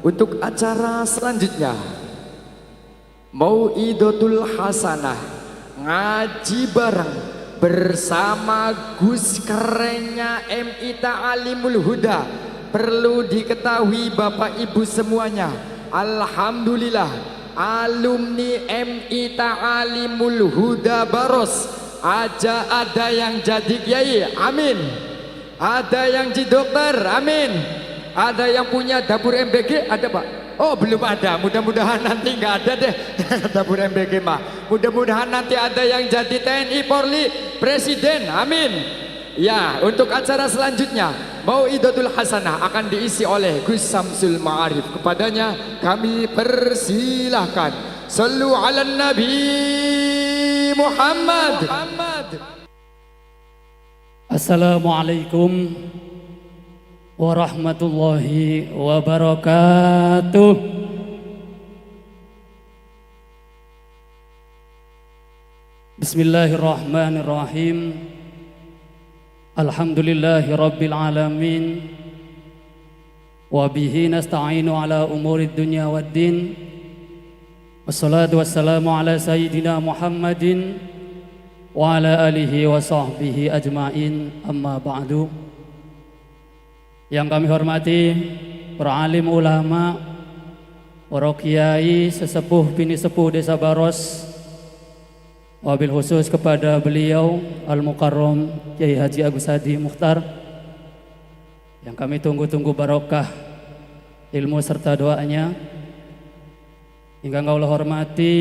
Untuk acara selanjutnya, Mau'idotul Hasanah, ngaji bareng bersama Gus kerennya MI Ta'alimul Huda. Perlu diketahui Bapak Ibu semuanya, alhamdulillah alumni MI Ta'alimul Huda Baros aja ada yang jadi kiai, amin. Ada yang jadi dokter, amin. Ada yang punya dapur MBG, ada Pak? Oh belum ada, mudah-mudahan nanti nggak ada deh dapur MBG mah. Mudah-mudahan nanti ada yang jadi TNI Polri Presiden, amin. Ya, untuk acara selanjutnya Mau'idotul Hasanah akan diisi oleh Gus Samsul Ma'arif. Kepadanya kami persilahkan. Sallu ala Nabi Muhammad. Assalamualaikum warahmatullahi wabarakatuh. Bismillahirrahmanirrahim. Alhamdulillahi rabbil alamin. Wa bihi nasta'inu ala umurid dunya waddin. Wassalatu wassalamu ala sayyidina Muhammadin wa ala alihi wa sahbihi ajma'in, amma ba'du. Yang kami hormati para alim ulama, para kiai, sesepuh bini sepuh Desa Baros, wabil khusus kepada beliau Al-Mukarram Kiai Haji Agus Hadi Mukhtar, yang kami tunggu-tunggu barokah ilmu serta doanya. Hingga Allah hormati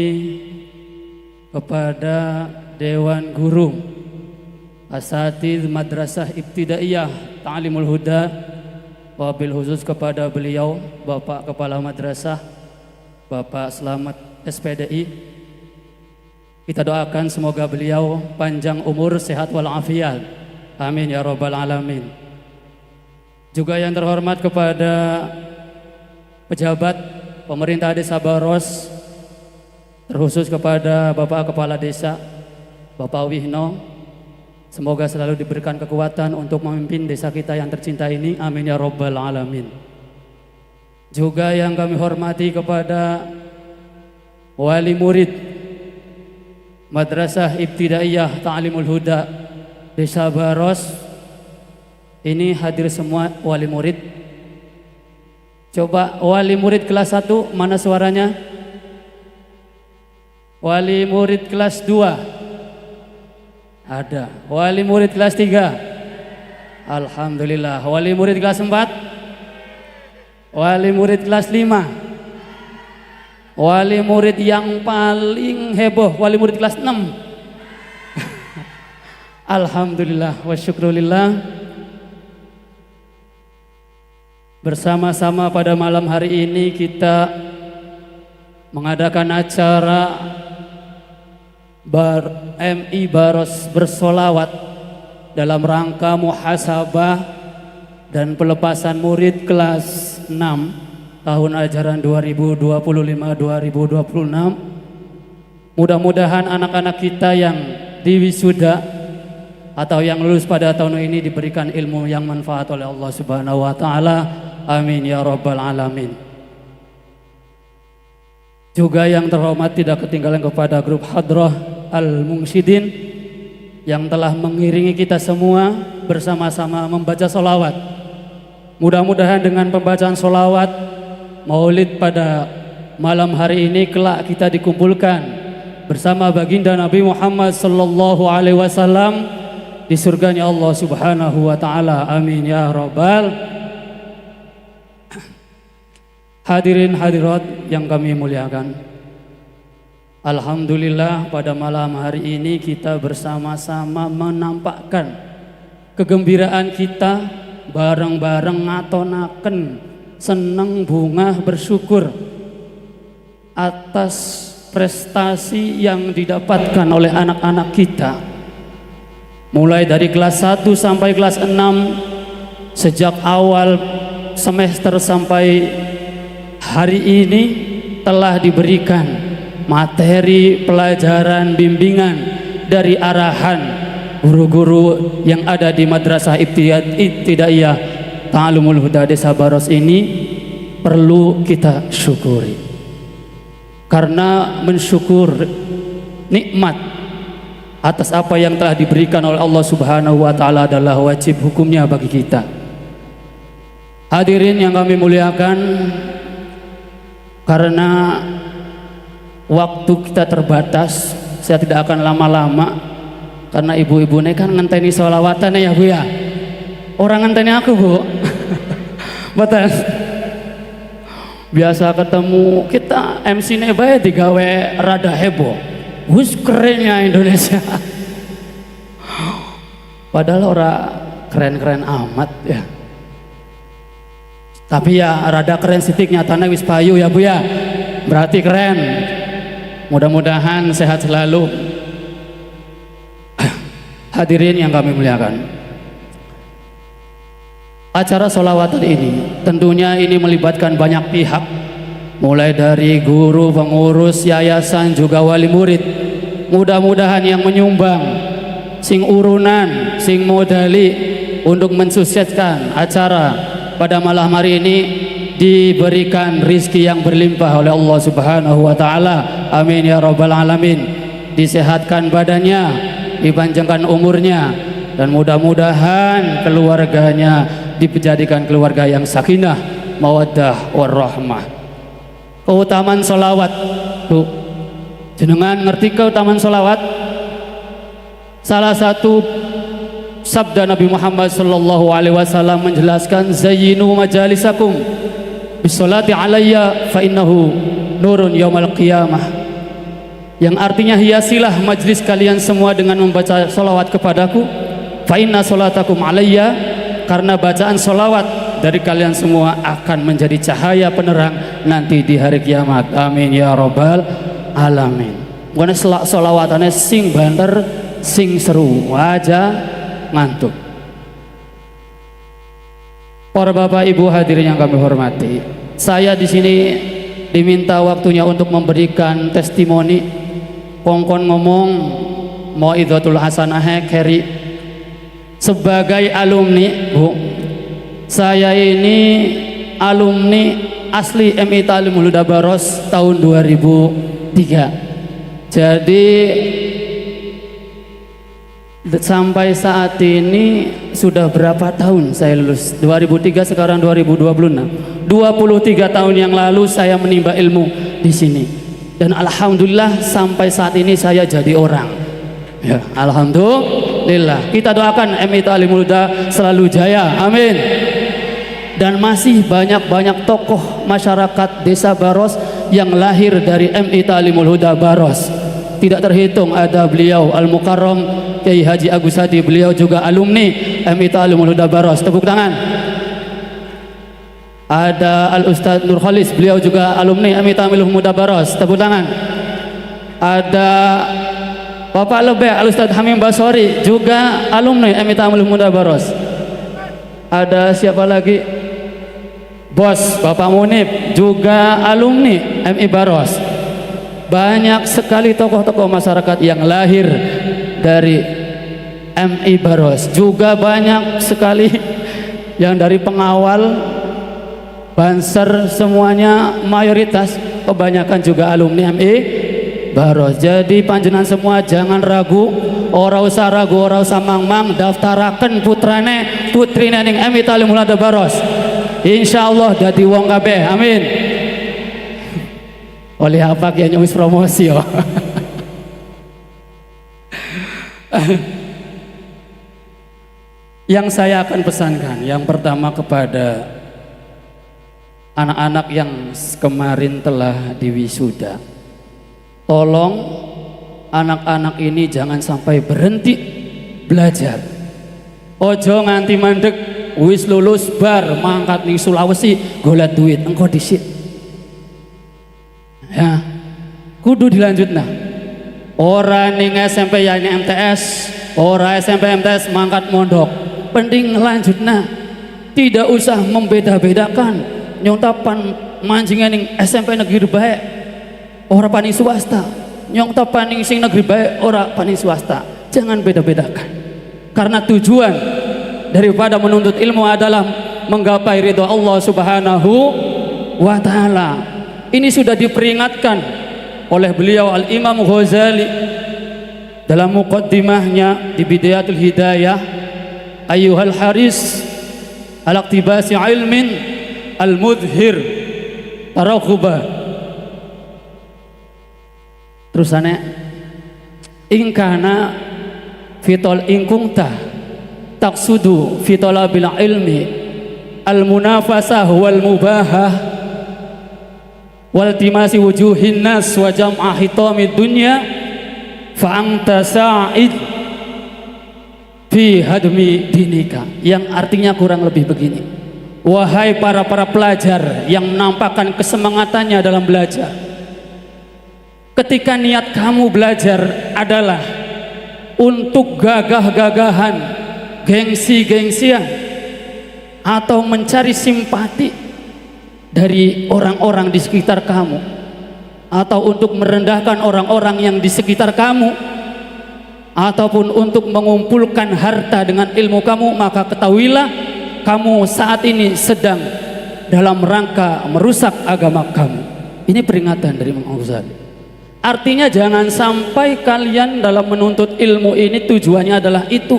kepada Dewan Guru Asatidz Madrasah Ibtidaiyah Ta'alimul Huda, wabil khusus kepada beliau Bapak Kepala Madrasah Bapak Selamat SPDI. Kita doakan semoga beliau panjang umur, sehat walafiat, amin ya rabbal alamin. Juga yang terhormat kepada pejabat pemerintah Desa Baros, terkhusus kepada Bapak Kepala Desa Bapak Wihno, semoga selalu diberikan kekuatan untuk memimpin desa kita yang tercinta ini, amin ya rabbal alamin. Juga yang kami hormati kepada wali murid Madrasah Ibtidaiyah Ta'alimul Huda Desa Baros. Ini hadir semua wali murid. Coba wali murid kelas 1, mana suaranya? Wali murid kelas 2 ada. Wali murid kelas 3 alhamdulillah. Wali murid kelas 4, wali murid kelas 5, wali murid yang paling heboh wali murid kelas 6 alhamdulillah wa syukrulillah. Bersama-sama pada malam hari ini kita mengadakan acara MI Baros bersolawat dalam rangka muhasabah dan pelepasan murid kelas 6 tahun ajaran 2025-2026. Mudah-mudahan anak-anak kita yang diwisuda atau yang lulus pada tahun ini diberikan ilmu yang manfaat oleh Allah Subhanahu wa taala, amin ya rabbal alamin. Juga yang terhormat tidak ketinggalan kepada grup Hadrah Al-Mungsidin yang telah mengiringi kita semua bersama-sama membaca sholawat. Mudah-mudahan dengan pembacaan sholawat Maulid pada malam hari ini kelak kita dikumpulkan bersama baginda Nabi Muhammad sallallahu alaihi wasallam di surganya Allah Subhanahu wa taala, amin ya rabbal. Hadirin hadirat yang kami muliakan, alhamdulillah pada malam hari ini kita bersama-sama menampakkan kegembiraan kita, bareng-bareng ngatonaken seneng bungah bersyukur atas prestasi yang didapatkan oleh anak-anak kita, mulai dari kelas 1 sampai kelas 6, sejak awal semester sampai hari ini telah diberikan materi pelajaran bimbingan dari arahan guru-guru yang ada di Madrasah Ibtidaiyah Ta'alimul Huda Desa Baros ini. perlu kita syukuri. Karena mensyukur nikmat atas apa yang telah diberikan oleh Allah Subhanahu wa taala adalah wajib hukumnya bagi kita. Hadirin yang kami muliakan, karena waktu kita terbatas, saya tidak akan lama-lama karena ibu-ibu ini kan ngenteni sholawatan ya Bu ya. Orang ngenteni aku Bu. Betul. Biasa ketemu kita MC ne bae digawe rada heboh. Wis kerennya Indonesia. Padahal orang keren-keren amat ya. Tapi ya rada keren sitik nyatanya wis payu ya Bu ya. Berarti keren. Mudah-mudahan sehat selalu. Hadirin yang kami muliakan, acara sholawatan ini tentunya ini melibatkan banyak pihak, mulai dari guru, pengurus, yayasan, juga wali murid. Mudah-mudahan yang menyumbang, sing urunan, sing modali untuk mensukseskan acara pada malam hari ini diberikan rizki yang berlimpah oleh Allah Subhanahu wa taala. Amin ya rabbal alamin. Disehatkan badannya, dipanjangkan umurnya, dan mudah-mudahan keluarganya dijadikan keluarga yang sakinah, mawaddah, warahmah. Keutamaan sholawat, Bu, jenengan ngerti keutamaan sholawat? Salah satu sabda Nabi Muhammad sallallahu alaihi wasallam menjelaskan, zayyinu majalisakum bisolati alayya fa innahu nurun yaumal qiyamah. Yang artinya, hiasilah majlis kalian semua dengan membaca sholawat kepadaku, fa inna sholatakum alayya, karena bacaan sholawat dari kalian semua akan menjadi cahaya penerang nanti di hari kiamat. Amin ya rabbal alamin. Bukan sholawatannya sing banter, sing seru aja ngantuk. Para bapak ibu hadirin yang kami hormati, saya di sini diminta waktunya untuk memberikan testimoni. Kongkon ngomong mauidhatul hasanah keri sebagai alumni, Bu. Saya ini alumni asli MI Ta'limul Huda Baros tahun 2003. Jadi sampai saat ini sudah berapa tahun saya lulus? 2003, sekarang 2026. 23 tahun yang lalu saya menimba ilmu di sini. Dan alhamdulillah sampai saat ini saya jadi orang. Ya, alhamdulillah. Kita doakan MI Ta'limul Huda selalu jaya. Amin. Dan masih banyak-banyak tokoh masyarakat Desa Baros yang lahir dari MI Ta'limul Huda Baros. Tidak terhitung, ada beliau Al-Mukarram Kiai Haji Agus Hadi, beliau juga alumni MI Ta'limul Huda Baros. Tepuk tangan. Ada Al-Ustadz Nur Khalis, beliau juga alumni MI Ta'limul Huda Baros. Tepuk tangan. Ada Bapak Lebeh Al-Ustadz Hamim Basori, juga alumni MI Ta'limul Huda Baros. Ada siapa lagi? Bos Bapak Munib, juga alumni MI Baros. Banyak sekali tokoh-tokoh masyarakat yang lahir dari MI Baros. Juga banyak sekali yang dari pengawal, Banser, semuanya mayoritas kebanyakan juga alumni MI Baros. Jadi panjenengan semua jangan ragu, ora usah ragu, ora usah mang-mang, daftaraken putrane putrine ning MI Ta'limul Huda Baros. Insyaallah dadi wong kabeh. Amin. Oleh apa kian wis promosi yo. Yang saya akan pesankan, yang pertama kepada anak-anak yang kemarin telah diwisuda, tolong anak-anak ini jangan sampai berhenti belajar. Ojo nganti mandek wis lulus bar mangkat ning Sulawesi golek duit engko dhisik. Ya, kudu dilanjutna. Ora ning SMP ya ning MTS, ora SMP MTS mangkat mondok. Penting lanjutna. Tidak usah membeda-bedakan. Nyontapan manjingan ning SMP negeri baik ora paning swasta, nyontapan ning sing negeri baik ora paning swasta. Jangan beda-bedakan, karena tujuan daripada menuntut ilmu adalah menggapai ridho Allah Subhanahu wa ta'ala. Ini sudah diperingatkan oleh beliau Al-Imam Ghazali dalam muqaddimahnya di Bidayatul Hidayah, ayyuhal haris al-iqtibasi ilmin al-mudhir tarakhuba. Terusannya, ingkana fitol ingkungta taksudu fitolabil ilmi al-munafasah wal mubahah wal timasi wujuhin nas wa jam'ah hitamid dunya fa anta sa'id fi hadmi dinika. Yang artinya kurang lebih begini: wahai para pelajar yang menampakkan kesemangatannya dalam belajar, ketika niat kamu belajar adalah untuk gagah-gagahan, gengsi-gengsian, atau mencari simpati dari orang-orang di sekitar kamu, atau untuk merendahkan orang-orang yang di sekitar kamu, ataupun untuk mengumpulkan harta dengan ilmu kamu, maka ketahuilah kamu saat ini sedang dalam rangka merusak agama kamu. Ini peringatan dari Imam Ghazali. Artinya jangan sampai kalian dalam menuntut ilmu ini tujuannya adalah itu,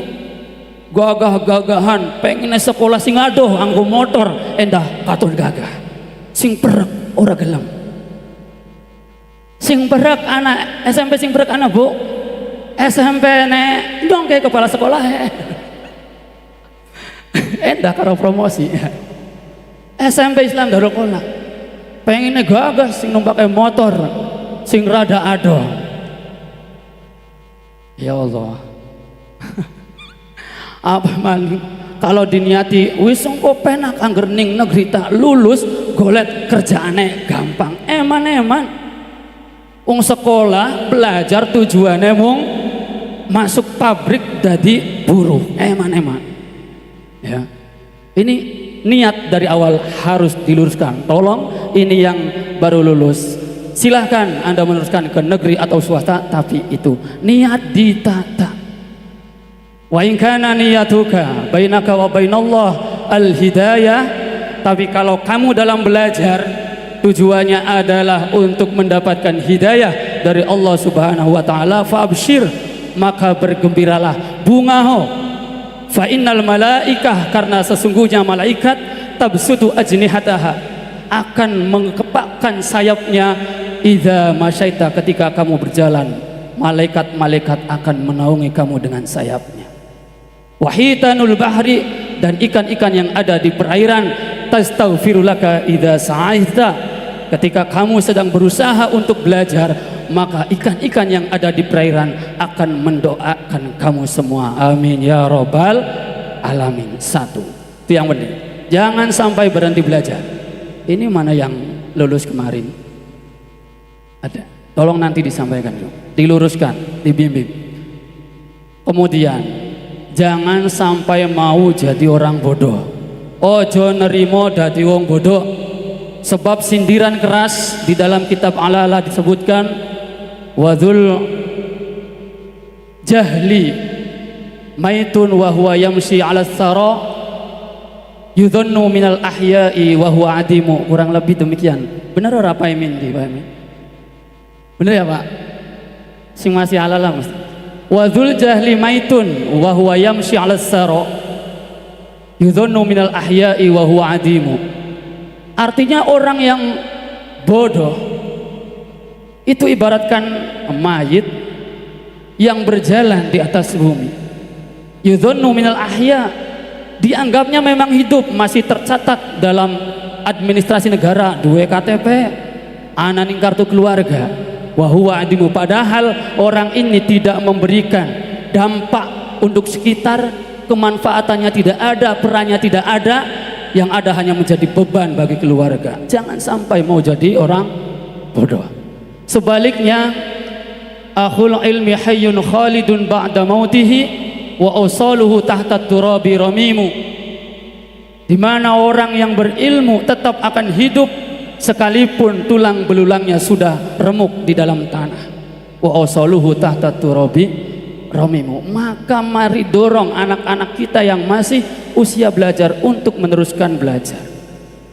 gagah-gagahan, pengen sekolah sing adoh anggo motor endah katon gagah, sing perek ora gelem, sing perek anak SMP, sing perek anak bu SMP ne dong kayak kepala sekolah endah karo promosi SMP Islam Darul Qola, pengen gagah sing numpak motor sing rada ado. Ya Allah. Apa man kalau diniati wis engko penak angger ning negeri tak lulus golet kerjaane gampang. Eman wong sekolah belajar tujuannya mung masuk pabrik dadi buruh. Eman ya. Ini niat dari awal harus diluruskan. Tolong ini yang baru lulus, silahkan Anda meneruskan ke negeri atau swasta, tapi itu niat ditata. Wa in kana niyatuka bainaka wa bainallah al-hidayah, tapi kalau kamu dalam belajar tujuannya adalah untuk mendapatkan hidayah dari Allah Subhanahu wa taala, fa'absyir, maka bergembiralah, bungaho, fa innal malaikah, karena sesungguhnya malaikat tabsutu ajnihataha, akan mengepakkan sayapnya idza masyaita, ketika kamu berjalan malaikat-malaikat akan menaungi kamu dengan sayapnya. Wahitanul bahri, dan ikan-ikan yang ada di perairan tastaghfirulaka idza sa'aita, ketika kamu sedang berusaha untuk belajar, maka ikan-ikan yang ada di perairan akan mendoakan kamu semua. Amin ya rabbal alamin. Satu, itu yang penting, jangan sampai berhenti belajar. Ini mana yang lulus kemarin? Ada, tolong nanti disampaikan, diluruskan, dibimbing. Kemudian jangan sampai mau jadi orang bodoh. Ojo nerimo dadi wong bodoh. Sebab sindiran keras di dalam kitab Al-Ala disebutkan, wadhul jahli maitun wa huwa yamshi 'ala tsara yudhannu minal ahya'i wa huwa adimu. Kurang lebih demikian. Benar ora Pak Emin di Pak Emin? Benar ya Pak? Sing masih Al-Ala mesti. Wadhul jahli maitun wa huwa yamshi 'ala tsara yudhannu minal ahya'i wa huwa adimu. Artinya orang yang bodoh itu ibaratkan mayit yang berjalan di atas bumi. Yudhannu minal ahya, dianggapnya memang hidup, masih tercatat dalam administrasi negara, 2 KTP, ananing kartu keluarga, wa huwa adimu, padahal orang ini tidak memberikan dampak untuk sekitar, kemanfaatannya tidak ada, perannya tidak ada, yang ada hanya menjadi beban bagi keluarga. Jangan sampai mau jadi orang bodoh. Sebaliknya, akhul ilmi hayyun khalidun ba'da mautihi wa usaluhu tahta turabi ramimu, di mana orang yang berilmu tetap akan hidup sekalipun tulang belulangnya sudah remuk di dalam tanah. Wa usaluhu tahta turabi ramimu. Maka mari dorong anak-anak kita yang masih usia belajar untuk meneruskan belajar.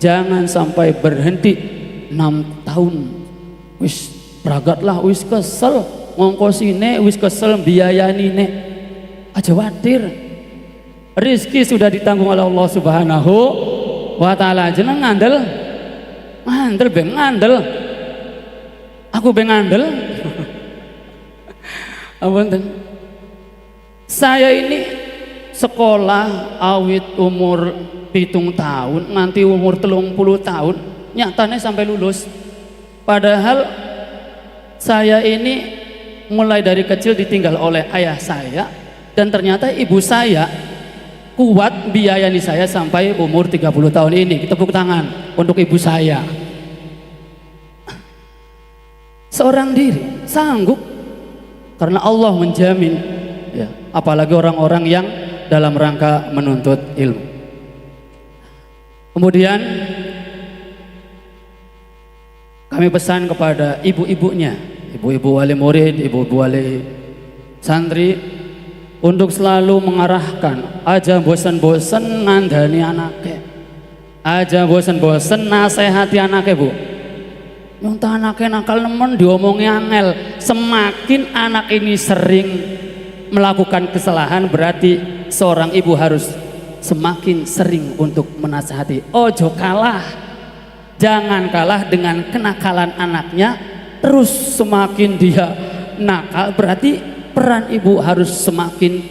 jangan sampai berhenti 6 tahun. Wis bragatlah, wis kesel ngongkosine, wis kesel biayanine. Aja khawatir. Rizki sudah ditanggung oleh Allah Subhanahu wa taala. Jeneng ngandel beng ngandel. Aku beng ngandel. Apunten. Saya ini sekolah awit umur 7 tahun nganti umur 30 tahun nyatanya sampai lulus. Padahal saya ini mulai dari kecil ditinggal oleh ayah saya, dan ternyata ibu saya kuat biayai saya sampai umur 30 tahun ini. Tepuk tangan untuk ibu saya. Seorang diri sanggup karena Allah menjamin, ya, apalagi orang-orang yang dalam rangka menuntut ilmu. Kemudian kami pesan kepada ibu-ibunya, ibu-ibu wali murid, ibu-ibu wali santri, untuk selalu mengarahkan, aja bosan-bosan ngandani anaknya, aja bosan-bosan nasehati anaknya, Bu. Nyontoh anaknya nakal nemen diomongi angel. Semakin anak ini sering melakukan kesalahan, berarti seorang ibu harus semakin sering untuk menasehati. Ojo kalah, jangan kalah dengan kenakalan anaknya. Terus semakin dia nakal, berarti peran ibu harus semakin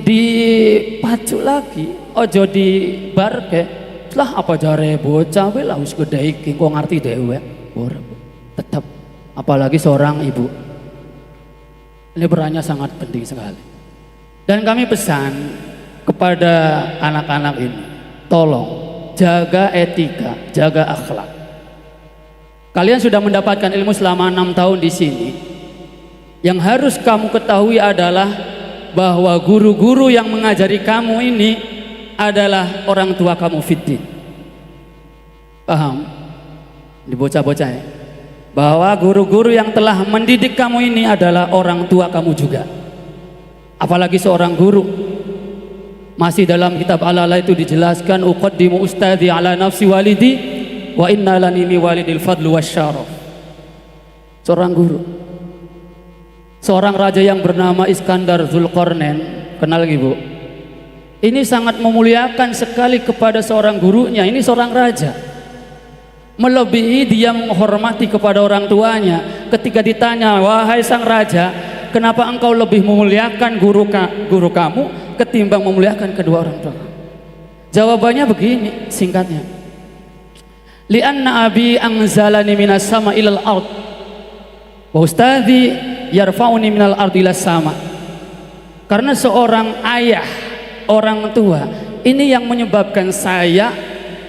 dipacu lagi. Ojo dibarke lah, apa jare bocah we lah wis gede iki kok ngerti dhewe. Ora, tetap apalagi seorang ibu. Ini perannya sangat penting sekali. Dan kami pesan kepada anak-anak ini, tolong jaga etika, jaga akhlak. Kalian sudah mendapatkan ilmu selama 6 tahun di sini. Yang harus kamu ketahui adalah bahwa guru-guru yang mengajari kamu ini adalah orang tua kamu fiddin. Paham? Di bocah-bocah ya? Bahwa guru-guru yang telah mendidik kamu ini adalah orang tua kamu juga. Apalagi seorang guru. Masih dalam kitab Al-Ala itu dijelaskan, uqaddimu ustadhi ala nafsi walidi wa inna lanimi walidil fadlu wasyaraf. Seorang guru, seorang raja yang bernama Iskandar Zulkarnain, kenal lagi Bu? Ini sangat memuliakan sekali kepada seorang gurunya. Ini seorang raja, melebihi dia menghormati kepada orang tuanya. Ketika ditanya, wahai sang raja, kenapa engkau lebih memuliakan guru kamu ketimbang memuliakan kedua orang tua? Jawabannya begini singkatnya, li'anna abi anzalani minas sama ilal ard wa ustadhi yarfa'uni minal ard ilas sama. Karena seorang ayah, orang tua, ini yang menyebabkan saya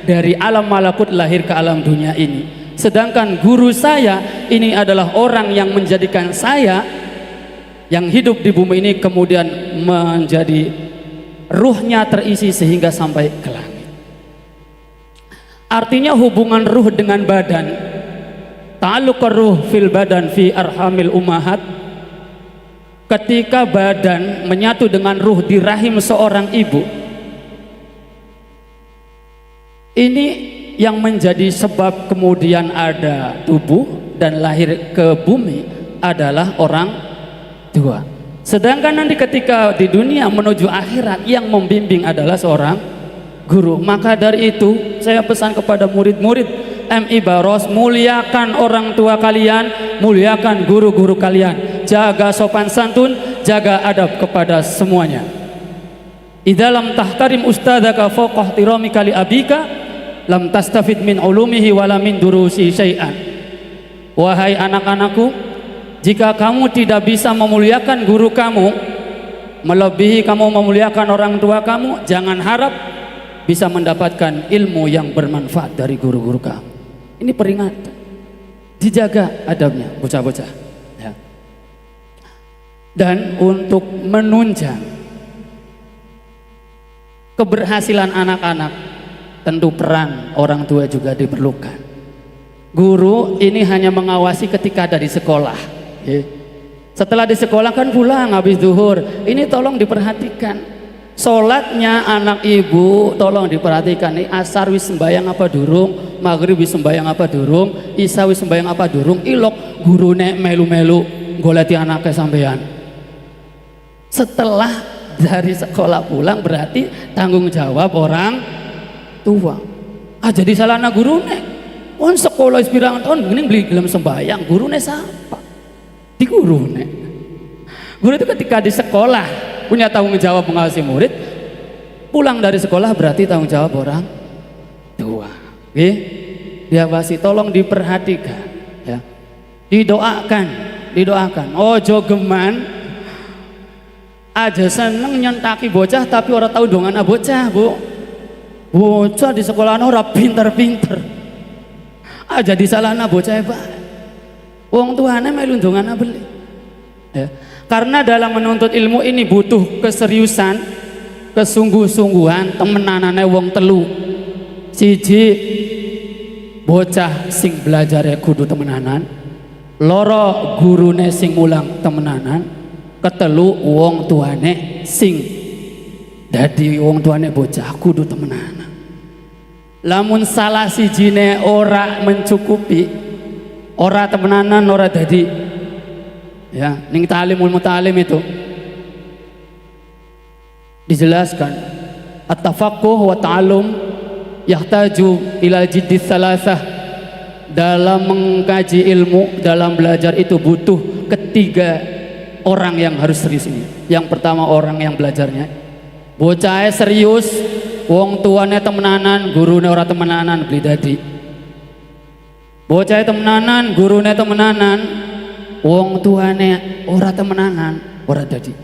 dari alam malakut lahir ke alam dunia ini. Sedangkan guru saya ini adalah orang yang menjadikan saya yang hidup di bumi ini kemudian menjadi ruhnya terisi sehingga sampai ke langit. Artinya hubungan ruh dengan badan, ta'alluq ruh fil badan fi arhamil ummahat. Ketika badan menyatu dengan ruh di rahim seorang ibu, ini yang menjadi sebab kemudian ada tubuh dan lahir ke bumi adalah orang tua. Sedangkan nanti ketika di dunia menuju akhirat yang membimbing adalah seorang guru. Maka dari itu saya pesan kepada murid-murid MI Baros, muliakan orang tua kalian, muliakan guru-guru kalian, jaga sopan santun, jaga adab kepada semuanya. Idza lam tahtarim ustadzaka fawqa ihtiramika li abika lam tastafid min ulumihi wala min durusi syai'an. Wahai anak-anakku, jika kamu tidak bisa memuliakan guru kamu melebihi kamu memuliakan orang tua kamu, jangan harap bisa mendapatkan ilmu yang bermanfaat dari guru-guru kamu. Ini peringatan, dijaga adabnya bocah-bocah ya. Dan untuk menunjang keberhasilan anak-anak, tentu peran orang tua juga diperlukan. Guru ini hanya mengawasi ketika ada di sekolah ya. Setelah di sekolah kan pulang habis zuhur, ini tolong diperhatikan Sholatnya anak ibu tolong diperhatikan nih, asar wis sembayang apa durung, maghrib wis sembayang apa durung, isya wis sembayang apa durung, ilok gurune melu-melu goleti anaknya sampean. Setelah dari sekolah pulang berarti tanggung jawab orang tua. Jadi salah anak gurune. On sekolah pirang tahun gini beli gelem sembayang, gurune siapa? Di gurune. Guru itu ketika di sekolah punya tanggung jawab mengawasi murid, pulang dari sekolah berarti tanggung jawab orang tua. Oke? Diawasi, tolong diperhatikan ya. Didoakan. Ojo geman aja seneng nyentaki bocah tapi orang tahu dongan bocah, Bu. Bocah di sekolah ora pinter-pinter. Aja disalahna bocah hebat. Wong tuane melu dongan beli. Ya. Karena dalam menuntut ilmu ini butuh keseriusan, kesungguh-sungguhan, temenanane wong telu. Siji bocah sing belajar kudu temenanan, loro gurune sing mulang temenanan, ketelu wong tuane sing dadi wong tuane bocah kudu temenanan. Lamun salah sijine ora mencukupi, ora temenanan, ora dadi ya, ning ta'limul muta'alim itu dijelaskan at-tafaqquh wa ta'allum yahtaju ila jiddi salasah. Dalam mengkaji ilmu, dalam belajar itu butuh ketiga orang yang harus serius ini. Yang pertama orang yang belajarnya bocah serius, wong tuane temenanan, gurune ora temenanan beli dadi. Bocah temenanan, gurune temenanan, wong tuane ora temenanan, ora dadi.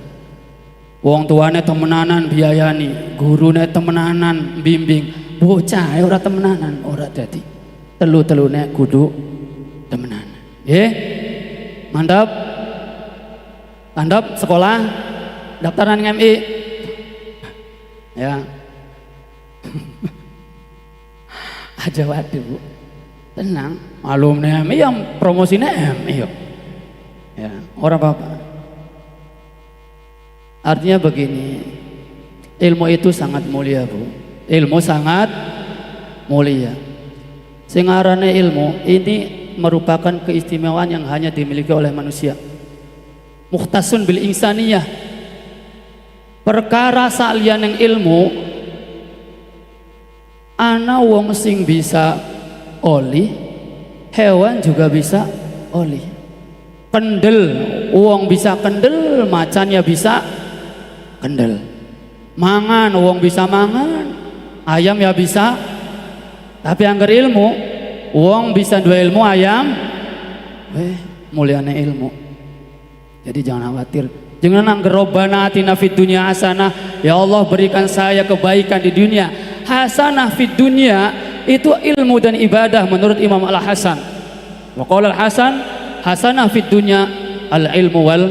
Wong tuane temenanan biayani, gurune temenanan bimbing, bocah ora temenanan, ora dadi. Telu-telune kudu temenanan. Nggih? Mantap. Mantap sekolah daftaran MI. Ya. Aja waduh, Bu. Tenang, alumni MI yang promosinya MI yuk. Ya, orang apa-apa. Artinya begini, ilmu itu sangat mulia, Bu. Ilmu sangat mulia. Sing arane ilmu ini merupakan keistimewaan yang hanya dimiliki oleh manusia. Mukhtasun bil insaniyah. Perkara salian yang ilmu ana wong sing bisa oli, hewan juga bisa oli. Kendel, wong bisa kendel, macannya bisa kendel. Mangan, wong bisa mangan, ayam ya bisa. Tapi angger ilmu, wong bisa dua ilmu, ayam muliane ilmu. Jadi jangan khawatir. Jangan angger robbana atina fid dunya hasanah, ya Allah berikan saya kebaikan di dunia. Hasanah fid dunya itu ilmu dan ibadah menurut Imam Al-Hasan. Wa qala Al-Hasan hasanah fid dunya al ilmu wal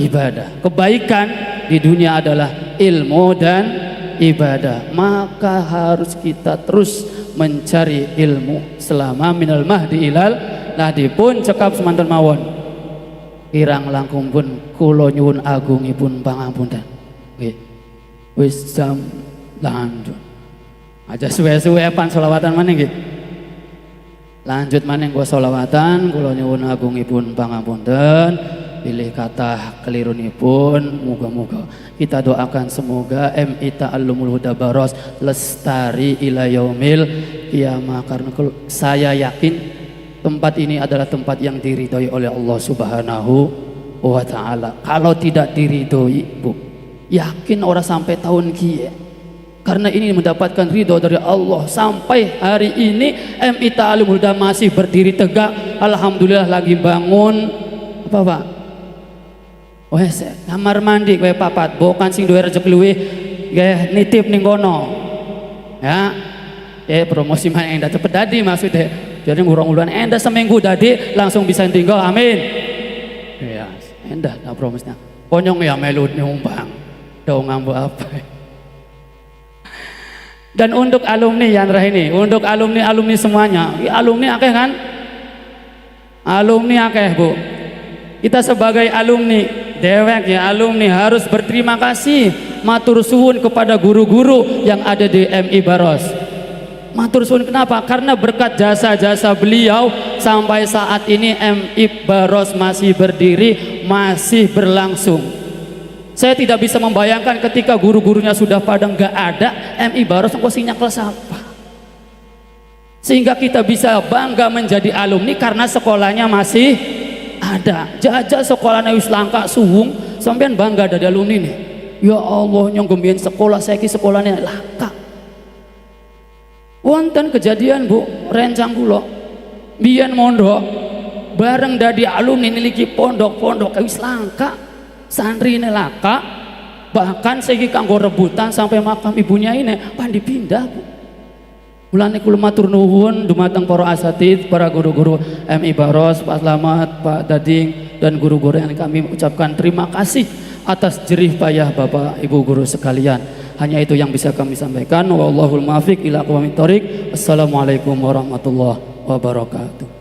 ibadah. Kebaikan di dunia adalah ilmu dan ibadah. Maka harus kita terus mencari ilmu selama minal mahdi ilal lahdi. Pun cekap semanten mawon kirang langkung pun kula nyuwun agungipun pangapunten. Nggih. Wis jam lanjut. Aja suwe-suwe pan selawatan maneh nggih. Lanjut maneh gua selawatan, kula nyuwun agungipun pangapunten, pilih kata kelirunipun, moga-moga kita doakan semoga MI Ta'allumul Huda Baros lestari ila yaumil qiyamah, karena saya yakin tempat ini adalah tempat yang diridhoi oleh Allah Subhanahu wa taala. Kalau tidak diridhoi, Bu, yakin orang sampai tahun kiye. Karena ini mendapatkan ridho dari Allah. Sampai hari ini MI Ta'allumul Huda masih berdiri tegak. Alhamdulillah lagi bangun apa Pak? Wes kamar mandi kowe papat, bokan sing duwe rezeki luwih nggih nitip ning kono. Ya. Promosi mah endah cepet dadi maksudnya. Jadi ngurang uluan endah seminggu dadi langsung bisa tinggal. Amin. Ya, endah nah promosnya. Konyong ya melu nyumbang. Dong ngambu apa? Dan untuk alumni yang terakhir ini, untuk alumni semuanya, alumni akeh kan? Alumni akeh, Bu. Kita sebagai alumni, dewek ya alumni harus berterima kasih matur suwun kepada guru-guru yang ada di MI Baros. Matur suwun kenapa? Karena berkat jasa-jasa beliau sampai saat ini MI Baros masih berdiri, masih berlangsung. Saya tidak bisa membayangkan ketika guru-gurunya sudah pada nggak ada, MI Baros ngkosinya kelas apa. Sehingga kita bisa bangga menjadi alumni karena sekolahnya masih ada. Jajah sekolahnya wis langka suwung, sampean bangga dari alumni nih. Ya Allah, nyong gembien sekolah saya ki sekolahnya langka. Wonten kejadian Bu, rencang kula. Biyen mondok bareng dadi alumni niliki pondok-pondok wis langka. Santrine langka. Bahkan segi kanggo rebutan sampai makam ibunya ini pan dipindah Bu. Mulane kula matur nuwun dumateng para asatidz, para guru-guru MI Baros, Pak Slamet, Pak Dading dan guru-guru yang kami ucapkan terima kasih atas jerih payah Bapak Ibu guru sekalian. Hanya itu yang bisa kami sampaikan. Wallahul muwaffiq ila aqwamit thoriq. Assalamualaikum warahmatullahi wabarakatuh.